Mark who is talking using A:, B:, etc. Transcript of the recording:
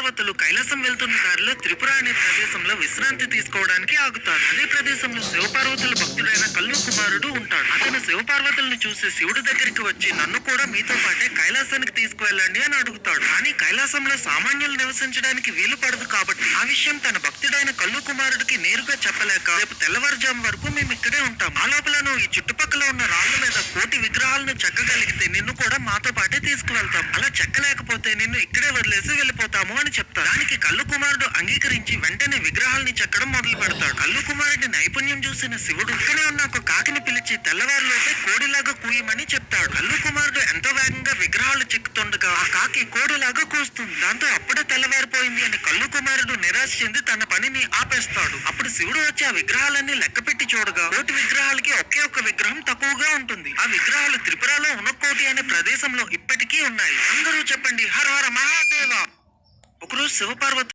A: శివపార్వతులు కైలాసం వెళ్తున్న దారిలో త్రిపుర అనే ప్రదేశంలో విశ్రాంతి తీసుకోవడానికి ఆగుతారు. అదే ప్రదేశంలో శివపార్వతుల భక్తుడైన కల్లు కుమారుడు ఉంటాడు. అతను శివపార్వతులను చూసి శివుడి దగ్గరికి వచ్చి నన్ను కూడా మీతో పాటే కైలాసానికి తీసుకువెళ్ళండి అని అడుగుతాడు. కానీ కైలాసంలో సామాన్యులు నివసించడానికి వీలు పడదు కాబట్టి ఆ విషయం తన భక్తుడైన కల్లు కుమారుడికి నేరుగా చెప్పలేక రేపు తెల్లవారుజాము వరకు మేము ఇక్కడే ఉంటాం. ఆ లోపల నువ్వు ఈ చుట్టుపక్కల ఉన్న రాళ్ల మీద కోటి విగ్రహాలను చెక్కగలిగితే నిన్ను కూడా మాతో పాటే తీసుకువెళ్తాం. అలా చెక్కలేకపోతే నిన్ను ఇక్కడే వదిలేసి వెళ్ళిపోతాము అని చెప్తాడు. దానికి కల్లు కుమారుడు అంగీకరించి వెంటనే విగ్రహాలని చెక్కడం మొదలు పెడతాడు. కల్లు కుమారుడి నైపుణ్యం చూసిన శివుడు ఇక్కడే ఉన్న ఒక కాకిని పిలిచి తెల్లవారులోపే కోడిలాగా కూయమని చెప్తాడు. కల్లు కుమారుడు ఎంతో వేగంగా విగ్రహాలు చెక్కుతుండగా ఆ కాకి కోడిలాగా కూస్తుంది. దాంతో అప్పుడే తెల్లవారిపోయింది అని కల్లు కుమారుడు నిరాశ చెంది తన పనిని ఆపేస్తాడు. అప్పుడు శివుడు వచ్చి ఆ విగ్రహాలన్నీ లెక్క పెట్టి చూడగా కోటి విగ్రహాలకి ఒకే ఒక్క విగ్రహం తక్కువగా ఉంటుంది. ఆ విగ్రహాలు త్రిపురలో ఉనకోటి అనే ప్రదేశంలో ఇప్పటికీ ఉన్నాయి. అందరూ చెప్పండి హర హర మహాదేవ. ఒకరోజు శివపార్వతి